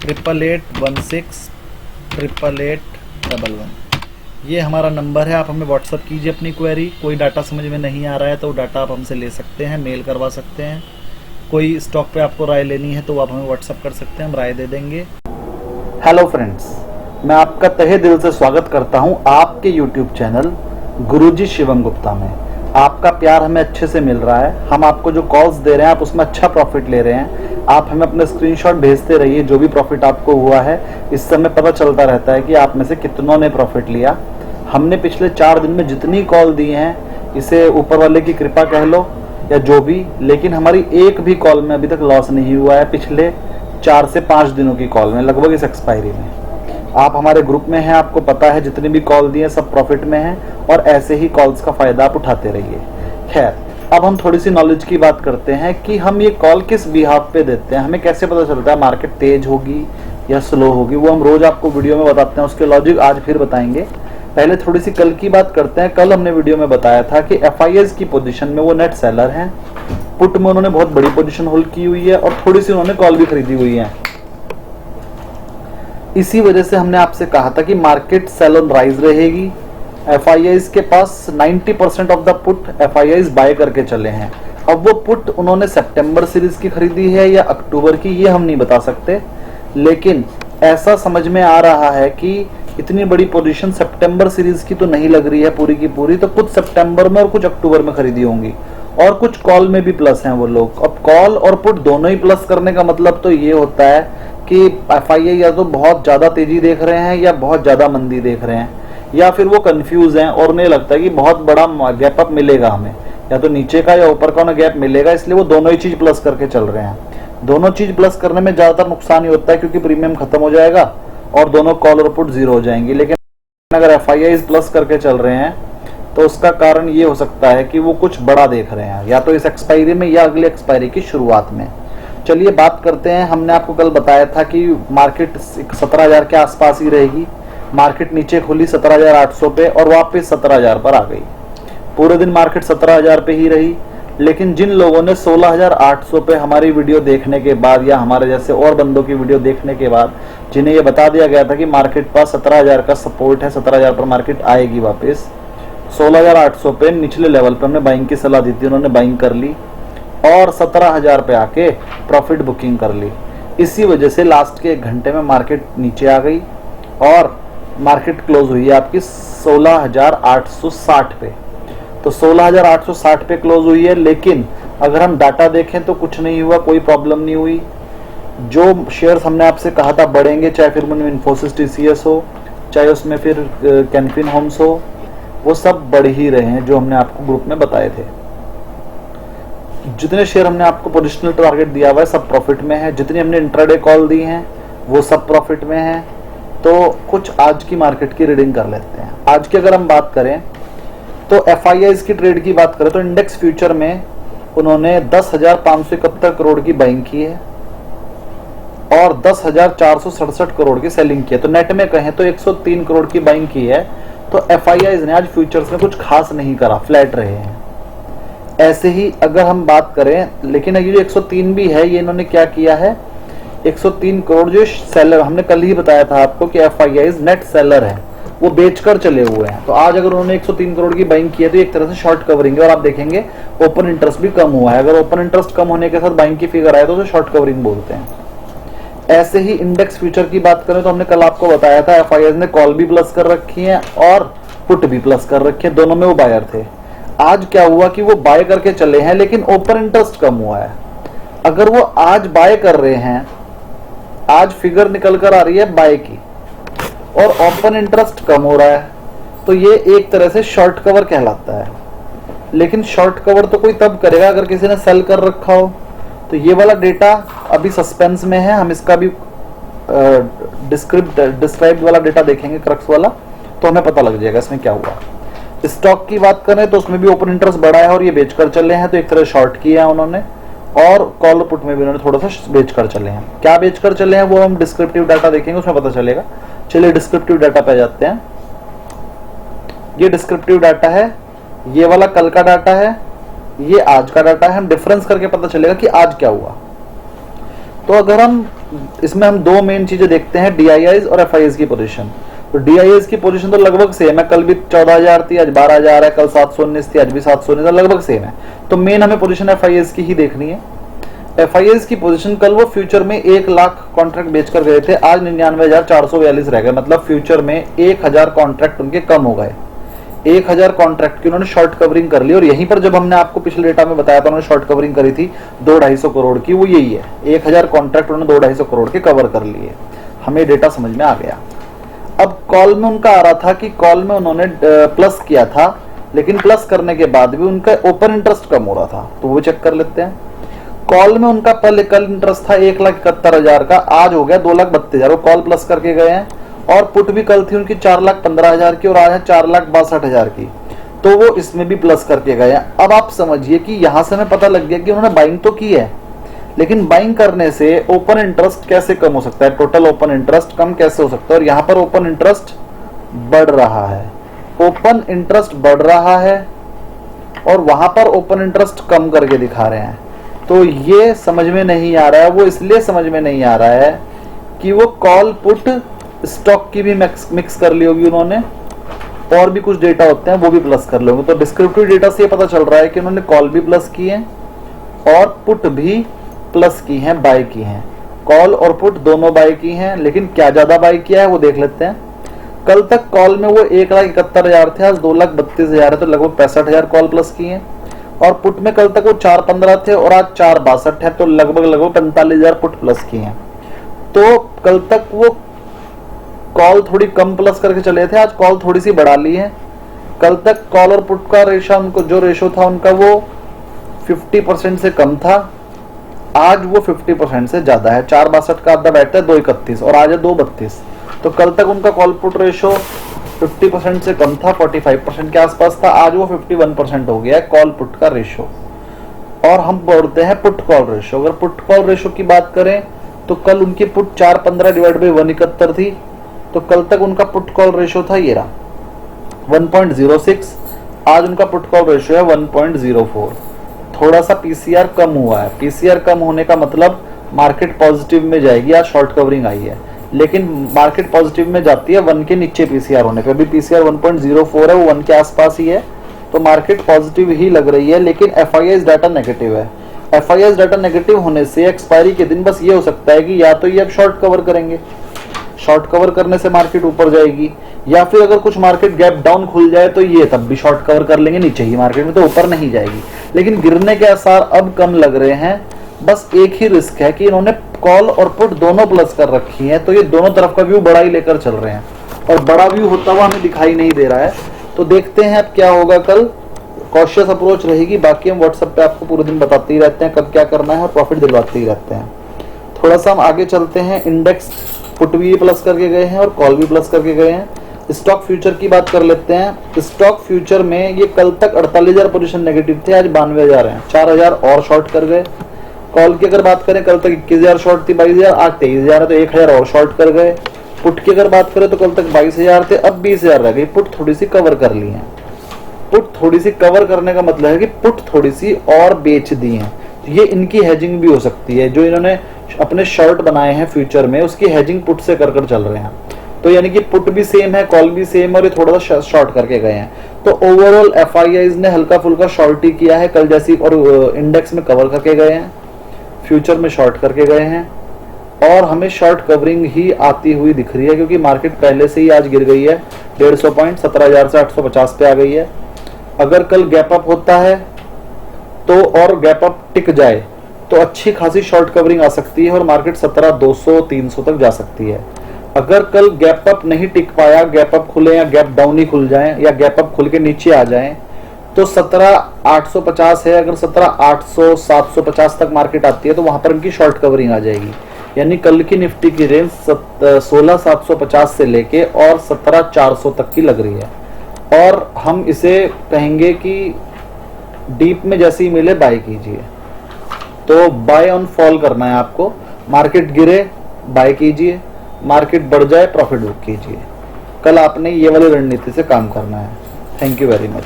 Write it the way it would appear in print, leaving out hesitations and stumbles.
88168811। ये हमारा नंबर है, आप हमें व्हाट्सअप कीजिए अपनी क्वेरी। कोई डाटा समझ में नहीं आ रहा है तो डाटा आप हमसे ले सकते हैं, मेल करवा सकते हैं। कोई स्टॉक पे आपको राय लेनी है तो आप हमें व्हाट्सअप कर सकते हैं, हम राय दे देंगे। हेलो फ्रेंड्स, मैं आपका तहे दिल से स्वागत करता हूं आपके यूट्यूब चैनल गुरुजी शिवम गुप्ता में। आपका प्यार हमें अच्छे से मिल रहा है, हम आपको जो कॉल्स दे रहे हैं आप उसमें अच्छा प्रॉफिट ले रहे हैं। आप हमें अपने स्क्रीनशॉट भेजते रहिए, जो भी प्रॉफिट आपको हुआ है इस समय पता चलता रहता है कि आप में से कितनों ने प्रॉफिट लिया। हमने पिछले 4 दिन में जितनी कॉल दी हैं, इसे ऊपर वाले की कृपा कह लो या जो भी, लेकिन हमारी एक भी कॉल में अभी तक लॉस नहीं हुआ है। पिछले 4 से 5 दिनों की कॉल में, लगभग इस एक्सपायरी में। आप हमारे ग्रुप में हैं, आपको पता है जितनी भी कॉल दी है सब प्रॉफिट में है, और ऐसे ही कॉल्स का फायदा आप उठाते रहिए। खैर, अब हम थोड़ी सी नॉलेज की बात करते हैं कि हम ये कॉल किस बिहाफ पे देते हैं। हमें कैसे पता चलता है मार्केट तेज होगी या स्लो होगी, वो हम रोज आपको वीडियो में बताते हैं। उसके लॉजिक आज फिर बताएंगे। पहले थोड़ी सी कल की बात करते हैं। कल हमने वीडियो में बताया था कि FIS की पोजीशन में वो नेट सेलर हैं। पुट में उन्होंने बहुत बड़ी पोजीशन होल्ड की हुई है और थोड़ी सी उन्होंने कॉल भी खरीदी हुई है। इसी वजह से हमने आपसे कहा था कि मार्केट सेल ऑन राइज रहेगी। FIS के पास 90% of the put FIS buy करके चले हैं। अब वो पुट उन्होंने सितंबर सीरीज की खरीदी है या अक्टूबर की, ये हम नहीं बता सकते, लेकिन ऐसा समझ में आ रहा है कि इतनी बड़ी पोजीशन सितंबर सीरीज की तो नहीं लग रही है पूरी की पूरी, तो कुछ सितंबर में और कुछ अक्टूबर में खरीदी होंगी, और कुछ कॉल में भी प्लस हैं वो लोग। अब कॉल और पुट दोनों ही प्लस करने का मतलब तो ये होता है कि FIS या तो बहुत ज्यादा तेजी देख रहे हैं या बहुत ज्यादा मंदी देख रहे हैं, या फिर वो कंफ्यूज हैं और उन्हें लगता है कि बहुत बड़ा गैप अप मिलेगा हमें, या तो नीचे का या ऊपर का उन्हें गैप मिलेगा, इसलिए वो दोनों ही चीज प्लस करके चल रहे हैं। दोनों चीज प्लस करने में ज्यादातर नुकसान ही होता है क्योंकि प्रीमियम खत्म हो जाएगा और दोनों कॉल और पुट जीरो हो जाएंगी। लेकिन अगर FIS प्लस करके चल रहे हैं तो उसका कारण ये हो सकता है कि वो कुछ बड़ा देख रहे हैं, या तो इस एक्सपायरी में या अगले एक्सपायरी की शुरुआत में। चलिए बात करते हैं। हमने आपको कल बताया था कि मार्केट 17,000 के आसपास ही रहेगी। मार्केट नीचे खुली 17,800 पे और वापस 17,000 पर आ गई। पूरे दिन मार्केट 17,000 पे ही रही। लेकिन जिन लोगों ने 16,800 पे हमारी वीडियो देखने के बाद, या हमारे जैसे और बंदों की वीडियो देखने के बाद, जिन्हें ये बता दिया गया था कि मार्केट पास 17,000 का सपोर्ट है, 17,000 पर मार्केट आएगी वापस, 16,800 पे निचले लेवल पे हमने बाइंग की सलाह दी थी, उन्होंने बाइंग कर ली और 17,000 पे आके प्रॉफिट बुकिंग कर ली। इसी वजह से लास्ट के 1 घंटे में मार्केट नीचे आ गई और मार्केट क्लोज हुई है आपकी 16,860 पे। तो 16,860 पे क्लोज हुई है। लेकिन अगर हम डाटा देखें तो कुछ नहीं हुआ, कोई प्रॉब्लम नहीं हुई। जो शेयर्स हमने आपसे कहा था बढ़ेंगे, चाहे फिर उनमें इन्फोसिस TCS हो, चाहे उसमें फिर कैनफिन होम्स हो, वो सब बढ़ ही रहे हैं जो हमने आपको ग्रुप में बताए थे। जितने शेयर हमने आपको पोजिशनल टारगेट दिया हुआ है सब प्रॉफिट में है। जितनी हमने इंट्राडे कॉल दी हैं वो सब प्रॉफिट में है। तो कुछ आज की मार्केट की रीडिंग कर लेते हैं। आज की अगर हम बात करें तो FIS की ट्रेड की बात करें तो इंडेक्स फ्यूचर में उन्होंने 10,571 करोड़ की बाइंग की है और 10,467 करोड़ की सेलिंग की है। तो नेट में कहें तो 103 करोड़ की बाइंग की है। तो FIS ने आज फ्यूचर्स में कुछ खास नहीं करा, फ्लैट रहे हैं। ऐसे ही अगर हम बात करें, लेकिन ये जो 103 भी है, ये इन्होंने क्या किया है, 103 करोड़ जो सेलर, हमने कल ही बताया था आपको कि FIS नेट सेलर है, वो बेचकर चले हुए हैं। तो आज अगर उन्होंने 103 करोड़ की बाइंग की है तो एक तरह से शॉर्ट कवरिंग है। और आप देखेंगे ओपन इंटरेस्ट भी कम हुआ है। अगर ओपन इंटरेस्ट कम होने के साथ बाइंग की फिगर आए तो उसे शॉर्ट कवरिंग बोलते हैं। ऐसे ही इंडेक्स फ्यूचर की बात करें तो हमने कल आपको बताया था FIS ने कॉल भी प्लस कर रखी है और पुट भी प्लस कर रखी है, दोनों में वो बायर थे। आज क्या हुआ कि वो बाय करके चले हैं लेकिन ओपन इंटरेस्ट कम हुआ है। अगर वो आज बाय कर रहे हैं, आज फिगर निकल कर आ रही है बाय की और ओपन इंटरेस्ट कम हो रहा है, तो ये एक तरह से शॉर्ट कवर कहलाता है। लेकिन शॉर्ट कवर तो कोई तब करेगा अगर किसी ने सेल कर रखा हो। तो ये वाला डेटा अभी सस्पेंस में है, हम इसका भी डिस्क्राइब्ड वाला डेटा देखेंगे, क्रक्स वाला, तो हमें पता लग जाएगा इसमें क्या हुआ। स्टॉक की बात करें तो उसमें भी ओपन इंटरेस्ट बढ़ा है और ये बेचकर चले हैं, तो एक तरह शॉर्ट किया है उन्होंने। और कॉल पुट में भी उन्होंने थोड़ा सा बेचकर चले हैं। क्या बेचकर चले हैं वो हम डिस्क्रिप्टिव डाटा देखेंगे, उसमें पता चलेगा। चलिए डिस्क्रिप्टिव डाटा पे जाते हैं। ये डिस्क्रिप्टिव डाटा है, ये वाला कल का डाटा है, ये आज का डाटा है। हम डिफरेंस करके पता चलेगा कि आज क्या हुआ। तो अगर हम इसमें हम दो मेन चीजें देखते हैं, DIIs और FIIs की पोजीशन। तो DIIs की पोजीशन तो लगभग सेम है, कल भी 14,000 थी, आज 12,000 है, कल 719 थी, आज भी 719 है, लगभग सेम है। तो मेन हमें पोजीशन FIIs की ही देखनी है। FIIs की पोजीशन कल वो फ्यूचर में 1 लाख कॉन्ट्रैक्ट बेचकर गए थे, आज 99,442 रह गए, मतलब फ्यूचर में 1,000 कॉन्ट्रैक्ट उनके कम हो गए। 1,000 कॉन्ट्रैक्ट की उन्होंने शॉर्ट कवरिंग कर ली। और यहीं पर जब हमने आपको पिछले डेटा में बताया था उन्होंने शॉर्ट कवरिंग करी थी 2-250 करोड़ की, वो यही है, 1,000 कॉन्ट्रैक्ट उन्होंने 2-250 करोड़ के कवर कर लिए। हमें डेटा समझ में आ गया। अब कॉल में उनका आ रहा था कि कॉल में उन्होंने प्लस किया था, लेकिन प्लस करने के बाद भी उनका ओपन इंटरेस्ट कम हो रहा था, तो वो चेक कर लेते हैं। कॉल में उनका कल इंटरेस्ट था 1,71,000 का, आज हो गया 2,32,000, वो कॉल प्लस करके गए हैं। और पुट भी कल थी उनकी 4,15,000 की और आज है 4,62,000 की, तो वो इसमें भी प्लस करके गए हैं। अब आप समझिए कि यहां से हमें पता लग गया कि उन्होंने बाइंग तो की है, लेकिन बाइंग करने से ओपन इंटरेस्ट कैसे कम हो सकता है, टोटल ओपन इंटरेस्ट कम कैसे हो सकता है। और यहां पर ओपन इंटरेस्ट बढ़ रहा है, ओपन इंटरेस्ट बढ़ रहा है और वहां पर ओपन इंटरेस्ट कम करके दिखा रहे हैं। तो ये समझ में नहीं आ रहा है, वो इसलिए समझ में नहीं आ रहा है कि वो कॉल पुट स्टॉक की भी मिक्स कर ली होगी उन्होंने, और भी कुछ डेटा होते हैं वो भी प्लस कर लोगे। तो डिस्क्रिप्टिव डेटा से ये पता चल रहा है कि उन्होंने कॉल भी प्लस की है और पुट भी प्लस की हैं, बाय की हैं। कॉल और पुट दोनों बाय की हैं, लेकिन क्या ज्यादा बाय किया है वो देख लेते हैं। कल तक कॉल में वो 1,71,000 थे, आज 2,32,000 है, तो लगभग 65,000 कॉल प्लस की हैं। और पुट में कल तक वो 4,15 थे और आज 4,62 है, तो लगभग 45,000 पुट प्लस की हैं। तो कल तक वो कॉल थोड़ी कम प्लस करके चले थे, आज कॉल थोड़ी सी बढ़ा ली है। कल तक कॉल और पुट का रेशो उनको जो रेशो था उनका वो 50% से कम था, आज वो 50% से ज्यादा है। 4,62 का आधा बैठता है 2,31 और आज है 2,32। तो कल तक उनका कॉल पुट रेशो 50% से कम था, 45% के आसपास था, आज वो 51% हो गया है कॉल पुट का रेशो। और हम बोलते हैं पुट कॉल रेशो। अगर पुट कॉल रेशो की बात करें तो कल उनकी पुट 415 डिवाइड बाई 171 थी, तो कल तक उनका पुट कॉल रेशो था ये रहा 1.06, आज उनका पुट कॉल रेशो है 1.04। थोड़ा सा पीसीआर कम हुआ है। पीसीआर कम होने का मतलब मार्केट पॉजिटिव में जाएगी, आज शॉर्ट कवरिंग आई है, लेकिन मार्केट पॉजिटिव में जाती है 1 के नीचे पीसीआर होने पे। अभी पीसीआर 1.04 है, वो 1 के आसपास ही है, तो मार्केट पॉजिटिव ही लग रही है। लेकिन एफआईआईज डाटा नेगेटिव है। एफआईआईज डाटा नेगेटिव होने से एक्सपायरी के दिन बस ये हो सकता है कि या तो ये अब शॉर्ट कवर करेंगे, शॉर्ट कवर करने से मार्केट ऊपर जाएगी, या फिर अगर कुछ मार्केट गैप डाउन खुल जाए तो ये तब भी शॉर्ट कवर कर लेंगे नीचे ही मार्केट में, तो ऊपर नहीं जाएगी। लेकिन गिरने के आसार अब कम लग रहे हैं। बस एक ही रिस्क है कि इन्होंने कॉल और पुट दोनों प्लस कर रखी है, तो ये दोनों तरफ का व्यू बड़ा ही लेकर चल रहे हैं और बड़ा व्यू होता हुआ हमें दिखाई नहीं दे रहा है। तो देखते हैं अब क्या होगा। कल कॉशियस अप्रोच रहेगी, बाकी हम व्हाट्सएप पे आपको पूरे दिन बताते ही रहते हैं कब क्या करना है और प्रॉफिट दिलवाते ही रहते हैं। थोड़ा सा हम आगे चलते हैं। इंडेक्स पुट भी प्लस करके गए हैं और कॉल भी प्लस करके गए हैं। स्टॉक फ्यूचर की बात कर लेते हैं। स्टॉक फ्यूचर में ये कल तक 48,000 पोजीशन नेगेटिव थे, आज 92,000 हैं, 4,000 और शॉर्ट कर गए। कॉल की अगर बात करें कल तक 21,000 शॉर्ट थी, 22,000, आज 23,000 है, तो 1,000 और शॉर्ट कर गए। पुट की अगर बात करें तो कल तक 22,000 थे, अब 20,000 रह गई। पुट थोड़ी सी कवर कर ली है। पुट थोड़ी सी कवर करने का मतलब है कि पुट थोड़ी सी और बेच दी है, तो ये इनकी हेजिंग भी हो सकती है। जो इन्होंने अपने शॉर्ट बनाए हैं फ्यूचर में, उसकी हेजिंग पुट से कर चल रहे हैं। तो यानी कि पुट भी सेम है, कॉल भी सेम है और ये थोड़ा सा शॉर्ट करके गए हैं। तो ओवरऑल एफआईआईज ने हल्का फुल्का शॉर्ट ही किया है कल जैसी, और इंडेक्स में कवर करके गए हैं, फ्यूचर में शॉर्ट करके गए हैं, और हमें शॉर्ट कवरिंग ही आती हुई दिख रही है, क्योंकि मार्केट पहले से ही आज गिर गई है 150 पॉइंट, 17,000 से 850 पे आ गई है। अगर कल गैप अप होता है तो और गैप अप टिक जाए तो अच्छी खासी शॉर्ट कवरिंग आ सकती है और मार्केट 17,200 300 तक जा सकती है। अगर कल गैप अप नहीं टिक पाया, गैप अप खुले या गैप डाउन ही खुल जाए या गैप अप खुल के नीचे आ जाए, तो 17,850 है, अगर 17,800 750 तक मार्केट आती है तो वहां पर इनकी शॉर्ट कवरिंग आ जाएगी। यानी कल की निफ्टी की रेंज 16,750 से लेके और 17,400 तक की लग रही है, और हम इसे कहेंगे कि डीप में जैसे ही मिले बाय कीजिए। तो बाय ऑन फॉल करना है आपको। मार्केट गिरे बाय कीजिए, मार्केट बढ़ जाए प्रॉफिट बुक कीजिए। कल आपने ये वाली रणनीति से काम करना है। Thank you very much.